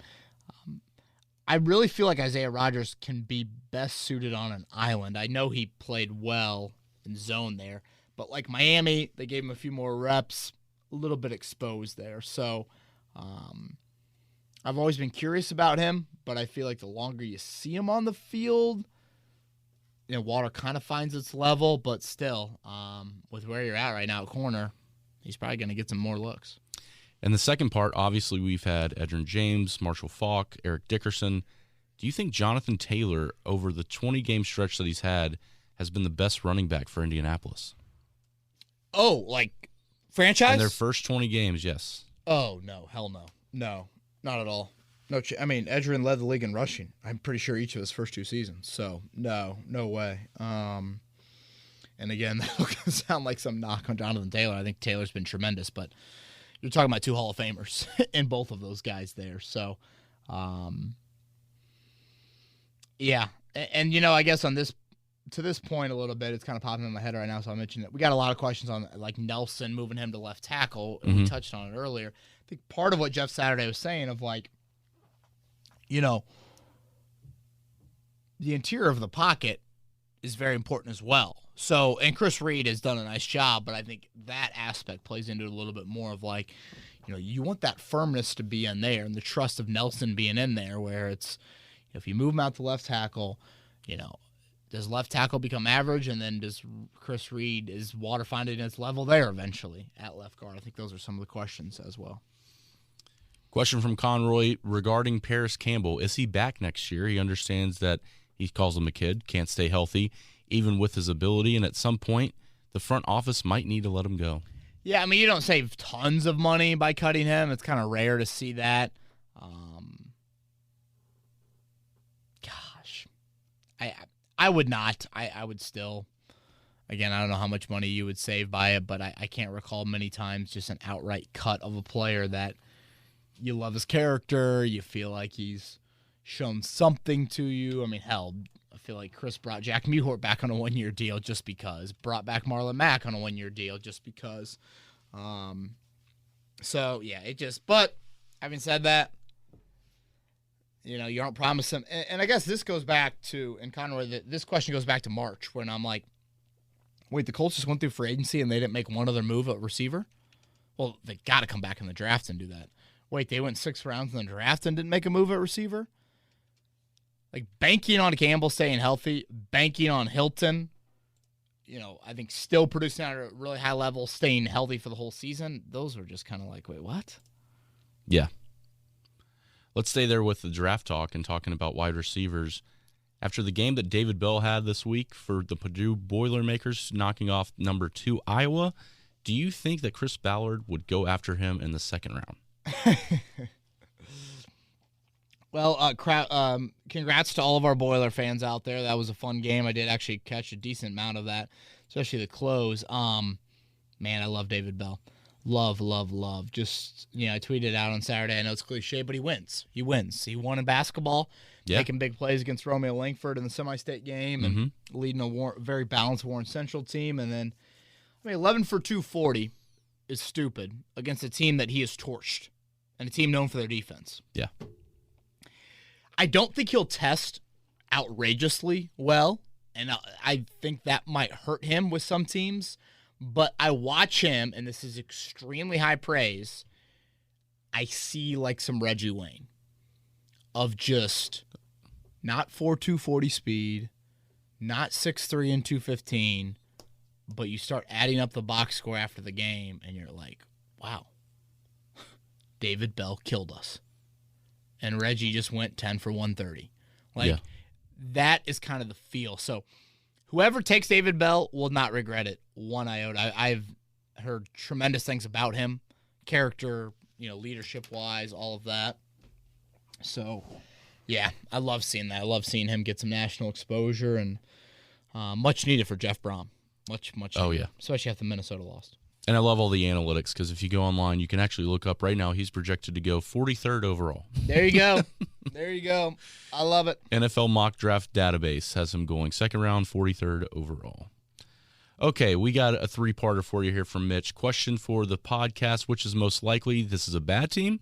I really feel like Isaiah Rodgers can be best suited on an island. I know he played well in zone there, but like Miami, they gave him a few more reps, a little bit exposed there. So I've always been curious about him, but I feel like the longer you see him on the field, water kind of finds its level, but still, with where you're at right now at corner, he's probably going to get some more looks. And the second part, obviously, we've had Edgerrin James, Marshall Faulk, Eric Dickerson. Do you think Jonathan Taylor, over the 20-game stretch that he's had, has been the best running back for Indianapolis? Oh, like franchise? In their first 20 games, yes. Oh, no. Hell no. No, not at all. No, Edgerrin led the league in rushing. I'm pretty sure each of his first two seasons. So, no way. And again, that'll sound like some knock on Jonathan Taylor. I think Taylor's been tremendous, but you're talking about two Hall of Famers in both of those guys there. So, yeah. And I guess to this point a little bit, it's kind of popping in my head right now, so I'll mention it. We got a lot of questions on, like, Nelson moving him to left tackle, and we touched on it earlier. I think part of what Jeff Saturday was saying of, like, the interior of the pocket is very important as well. So, and Chris Reed has done a nice job, but I think that aspect plays into it a little bit more of, like, you want that firmness to be in there and the trust of Nelson being in there, where it's, if you move him out to left tackle, does left tackle become average, and then does Chris Reed, is water finding its level there eventually at left guard? I think those are some of the questions as well. Question from Conroy regarding Paris Campbell. Is he back next year? He understands that he calls him a kid, can't stay healthy, even with his ability, and at some point, the front office might need to let him go. Yeah, I mean, you don't save tons of money by cutting him. It's kind of rare to see that. I would not. I would still. Again, I don't know how much money you would save by it, but I can't recall many times just an outright cut of a player that you love his character, you feel like he's shown something to you. I mean, hell, I feel like Chris brought Jack Mewhort back on a 1-year deal just because. Brought back Marlon Mack on a 1-year deal just because. So, yeah, but having said that, you aren't promising. And I guess this goes back to, and Conroy, this question goes back to March when I'm like, wait, the Colts just went through free agency and they didn't make one other move at receiver? Well, they got to come back in the draft and do that. Wait, they went 6 rounds in the draft and didn't make a move at receiver? Like, banking on Campbell staying healthy, banking on Hilton, I think still producing at a really high level, staying healthy for the whole season. Those were just kind of like, wait, what? Yeah. Let's stay there with the draft talk and talking about wide receivers. After the game that David Bell had this week for the Purdue Boilermakers knocking off number 2 Iowa, do you think that Chris Ballard would go after him in the second round? Well, congrats to all of our Boiler fans out there. That was a fun game. I did actually catch a decent amount of that, especially the close. Man, I love David Bell. Love, love, love. Just, I tweeted out on Saturday. I know it's cliche, but he wins. He wins. He won in basketball, making big plays against Romeo Langford in the semi-state game and leading a very balanced Warren Central team. And then, 11 for 240 is stupid against a team that he has torched and a team known for their defense. Yeah. I don't think he'll test outrageously well, and I think that might hurt him with some teams. But I watch him, and this is extremely high praise. I see like some Reggie Wayne of just not 4.240 speed, not 6'3" and 215, but you start adding up the box score after the game, and you're like, wow, David Bell killed us. And Reggie just went 10 for 130. That is kind of the feel. So whoever takes David Bell will not regret it one iota. I've heard tremendous things about him, character, leadership-wise, all of that. So, yeah, I love seeing that. I love seeing him get some national exposure and much needed for Jeff Brom. Much needed. Oh, yeah. Especially after Minnesota lost. And I love all the analytics because if you go online, you can actually look up right now. He's projected to go 43rd overall. There you go. There you go. I love it. NFL mock draft database has him going second round, 43rd overall. Okay, we got a 3-parter for you here from Mitch. Question for the podcast, which is most likely this is a bad team,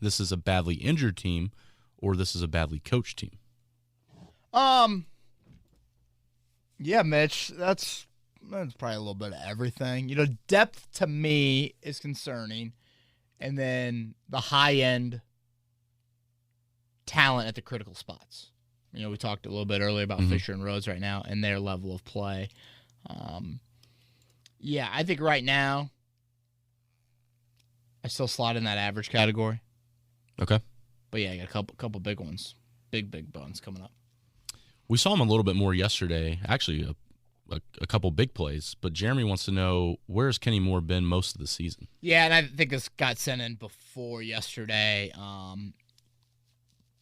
this is a badly injured team, or this is a badly coached team? Yeah, Mitch, that's probably a little bit of everything. Depth to me is concerning, and then the high-end talent at the critical spots. We talked a little bit earlier about Fisher and Rhodes right now and their level of play. Yeah, I think right now I still slot in that average category. Okay. But yeah, I got a couple big ones, big bones coming up. We saw him a little bit more yesterday. Actually, a couple big plays, but Jeremy wants to know, where's Kenny Moore been most of the season? Yeah, and I think this got sent in before yesterday.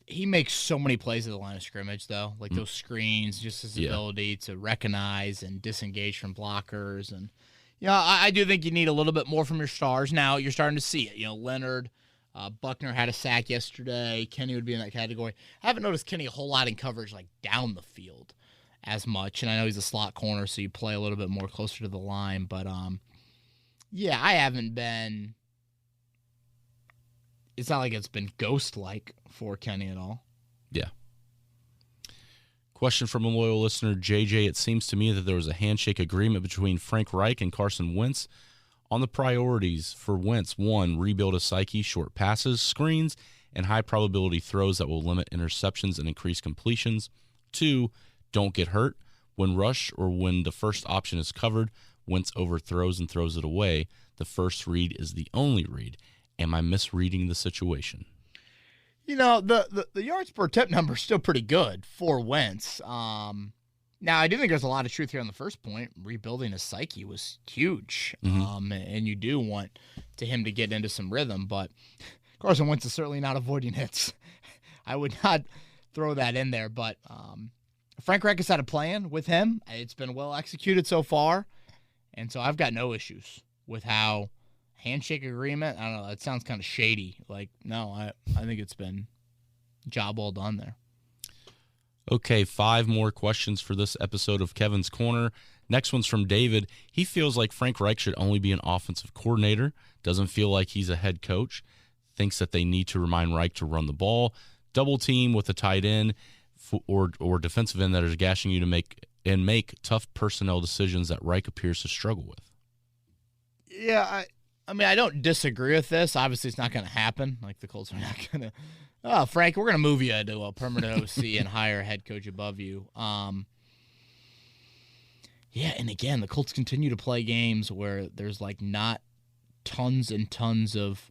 He makes so many plays at the line of scrimmage, though, like those screens, just his ability to recognize and disengage from blockers. And, I do think you need a little bit more from your stars. Now you're starting to see it. Leonard, Buckner had a sack yesterday. Kenny would be in that category. I haven't noticed Kenny a whole lot in coverage, like down the field as much. And I know he's a slot corner, so you play a little bit more closer to the line. But, yeah, I haven't been – it's not like it's been ghost-like for Kenny at all. Yeah. Question from a loyal listener, JJ. It seems to me that there was a handshake agreement between Frank Reich and Carson Wentz on the priorities for Wentz. 1, rebuild a psyche, short passes, screens, and high-probability throws that will limit interceptions and increase completions. 2, don't get hurt. When rush or when the first option is covered, Wentz overthrows and throws it away. The first read is the only read. Am I misreading the situation? The yards per attempt number is still pretty good for Wentz. Now, I do think there's a lot of truth here on the first point. Rebuilding his psyche was huge, and you do want him to get into some rhythm, but Carson Wentz is certainly not avoiding hits. I would not throw that in there, but Frank Reich has had a plan with him. It's been well executed so far, and so I've got no issues with how handshake agreement, I don't know, it sounds kind of shady. No, I think it's been job well done there. Okay, 5 more questions for this episode of Kevin's Corner. Next one's from David. He feels like Frank Reich should only be an offensive coordinator, doesn't feel like he's a head coach, thinks that they need to remind Reich to run the ball, double team with a tight end or defensive end that is gashing you to make tough personnel decisions that Reich appears to struggle with. Yeah, I mean, I don't disagree with this. Obviously, it's not going to happen. Like, the Colts are not going to, oh, Frank, we're going to move you to a permanent OC and hire a head coach above you. Yeah, and again, the Colts continue to play games where there's, like, not tons and tons of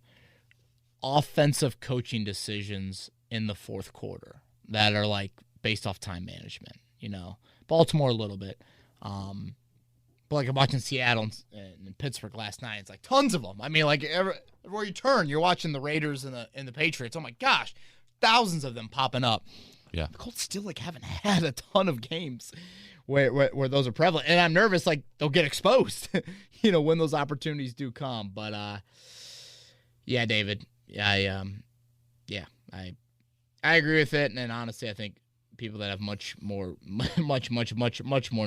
offensive coaching decisions in the fourth quarter that are, like, based off time management, you know. Baltimore a little bit. But like I'm watching Seattle and Pittsburgh last night, it's like tons of them. I mean, like everywhere you turn, you're watching the Raiders and the Patriots. Oh my gosh, thousands of them popping up. Yeah, the Colts still like haven't had a ton of games where those are prevalent, and I'm nervous like they'll get exposed, you know, when those opportunities do come. But yeah, David, I agree with it, and honestly, I think people that have much more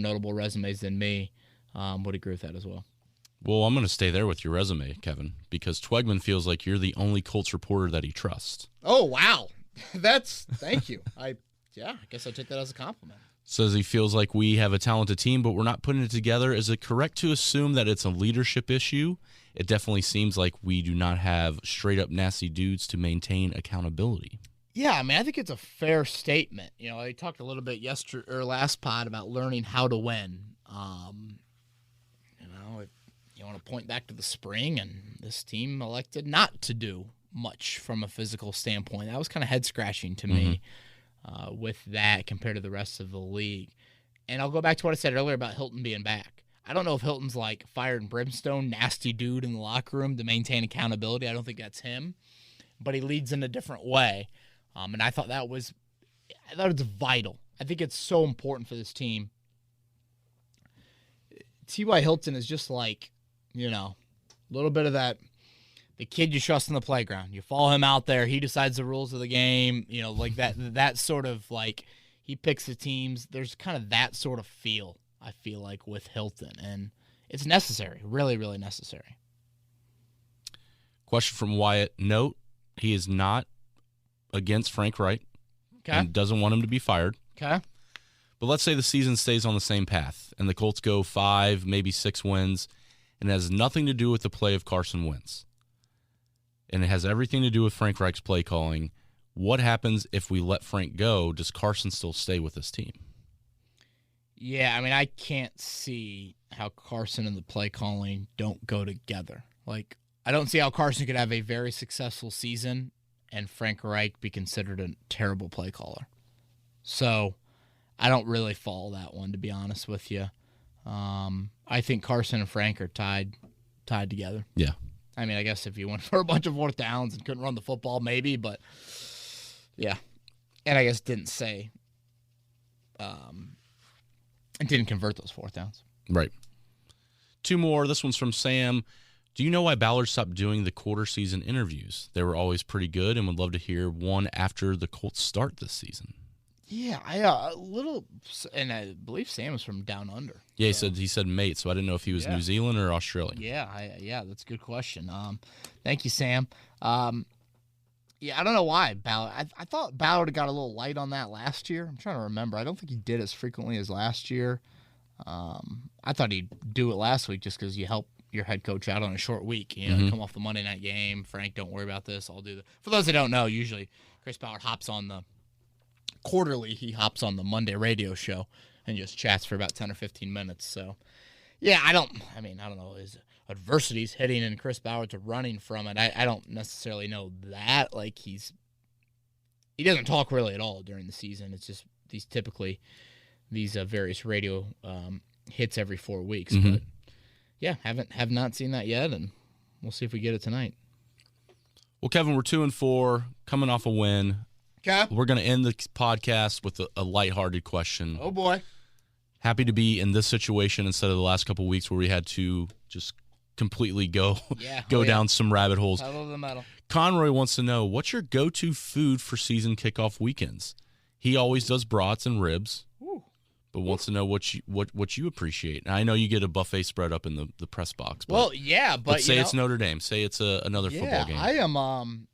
notable resumes than me would agree with that as well. Well, I'm going to stay there with your resume, Kevin, because Twegman feels like you're the only Colts reporter that he trusts. Oh, wow. Thank you. I guess I'll take that as a compliment. Says he feels like we have a talented team, but we're not putting it together. Is it correct to assume that it's a leadership issue? It definitely seems like we do not have straight-up nasty dudes to maintain accountability. Yeah, I mean, I think it's a fair statement. You know, I talked a little bit last pod about learning how to win. You know, if you want to point back to the spring, and this team elected not to do much from a physical standpoint. That was kind of head-scratching to me with that compared to the rest of the league. And I'll go back to what I said earlier about Hilton being back. I don't know if Hilton's like fire and brimstone, nasty dude in the locker room to maintain accountability. I don't think that's him. But he leads in a different way. And I thought it's vital. I think it's so important for this team. T.Y. Hilton is just like, you know, a little bit of that, the kid you trust in the playground. You follow him out there. He decides the rules of the game. You know, like that sort of like he picks the teams. There's kind of that sort of feel, I feel like, with Hilton. And it's necessary, really, really necessary. Question from Wyatt. Note, he is not against Frank Reich and doesn't want him to be fired. Okay. But let's say the season stays on the same path and the Colts go 5, maybe 6 wins, and it has nothing to do with the play of Carson Wentz. And it has everything to do with Frank Reich's play calling. What happens if we let Frank go? Does Carson still stay with this team? Yeah, I mean, I can't see how Carson and the play calling don't go together. Like, I don't see how Carson could have a very successful season and Frank Reich be considered a terrible play caller. So I don't really follow that one, to be honest with you. I think Carson and Frank are tied together. Yeah. I mean, I guess if you went for a bunch of fourth downs and couldn't run the football, maybe, but yeah. And I guess didn't convert those fourth downs. Right. 2 more. This one's from Sam. Do you know why Ballard stopped doing the quarter season interviews? They were always pretty good and would love to hear one after the Colts start this season. Yeah, and I believe Sam was from down under. Yeah, so. he said mate, so I didn't know if he was New Zealand or Australian. Yeah, that's a good question. Thank you, Sam. Yeah, I don't know why Ballard. I thought Ballard got a little light on that last year. I'm trying to remember. I don't think he did as frequently as last year. I thought he'd do it last week just because you help your head coach out on a short week. You know, come off the Monday night game. Frank, don't worry about this. I'll do that. For those that don't know, usually Chris Ballard hops on the quarterly. He hops on the Monday radio show and just chats for about 10 or 15 minutes. So, yeah, I don't know. His adversity's hitting and Chris Ballard's running from it. I don't necessarily know that. Like, he doesn't talk really at all during the season. It's just these various radio hits every 4 weeks. But yeah, have not seen that yet, and we'll see if we get it tonight. Well, Kevin, we're 2-4, coming off a win. Okay. We're going to end the podcast with a lighthearted question. Oh, boy. Happy to be in this situation instead of the last couple of weeks where we had to just completely go down some rabbit holes. Pedal to the metal. Conroy wants to know, what's your go-to food for season kickoff weekends? He always does brats and ribs, Ooh. but wants to know what you appreciate. And I know you get a buffet spread up in the press box. But, Well, yeah, but say it's Notre Dame. Say it's another football game. I am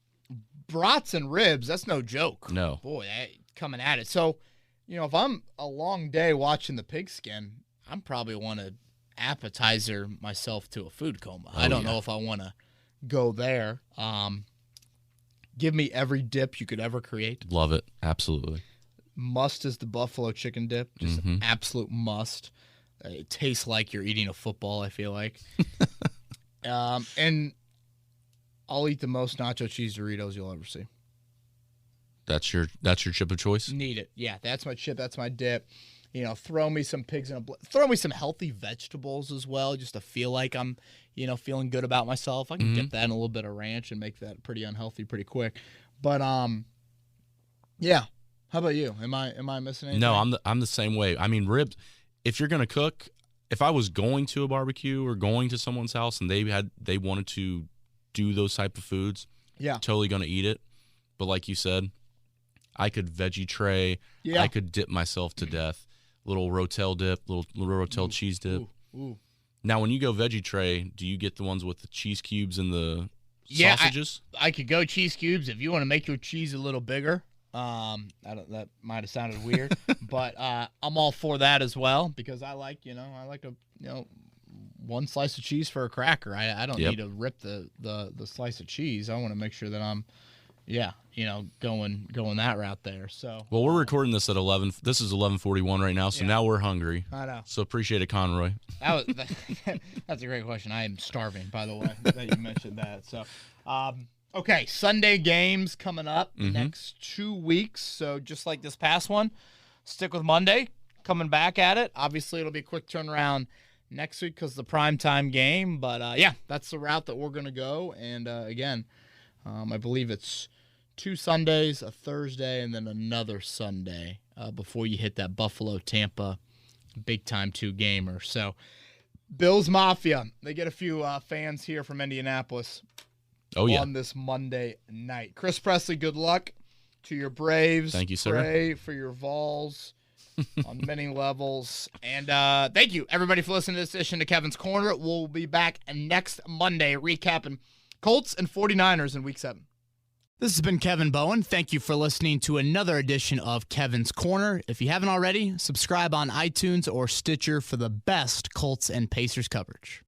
brats and ribs. That's no joke. No. Boy, coming at it. So, if I'm a long day watching the pigskin, I'm probably want to appetizer myself to a food coma. I don't know if I want to go there. Give me every dip you could ever create. Love it. Absolutely. Must is the buffalo chicken dip. Just absolute must. It tastes like you're eating a football, I feel like. And I'll eat the most nacho cheese Doritos you'll ever see. That's your chip of choice? Need it. Yeah, that's my chip. That's my dip. Throw me some pigs in a throw me some healthy vegetables as well, just to feel like I'm, feeling good about myself. I can dip that in a little bit of ranch and make that pretty unhealthy pretty quick. But yeah. How about you? Am I missing anything? No, I'm the same way. I mean, ribs. If you're gonna cook, if I was going to a barbecue or going to someone's house and they wanted to do those type of foods, totally gonna eat it. But like you said, I could veggie tray. Yeah. I could dip myself to death. Little Rotel dip, little Rotel cheese dip. Ooh. Now, when you go veggie tray, do you get the ones with the cheese cubes and the sausages? I could go cheese cubes if you want to make your cheese a little bigger. That might have sounded weird, but I'm all for that as well because I like one slice of cheese for a cracker. I don't need to rip the slice of cheese. I want to make sure that I'm going that route there. So well, we're recording this at 11. This is 11:41 right now, so now we're hungry. I know. So appreciate it, Conroy. That's a great question. I am starving, by the way, that you mentioned that. So, okay, Sunday games coming up next 2 weeks. So just like this past one, stick with Monday. Coming back at it. Obviously, it'll be a quick turnaround next week because the primetime game. But that's the route that we're gonna go. And again, I believe it's 2 Sundays, a Thursday, and then another Sunday before you hit that Buffalo-Tampa big-time 2-gamer. So, Bills Mafia, they get a few fans here from Indianapolis on this Monday night. Chris Presley, good luck to your Braves. Thank you, sir. Pray for your Vols on many levels. And thank you, everybody, for listening to this edition of Kevin's Corner. We'll be back next Monday recapping Colts and 49ers in Week 7. This has been Kevin Bowen. Thank you for listening to another edition of Kevin's Corner. If you haven't already, subscribe on iTunes or Stitcher for the best Colts and Pacers coverage.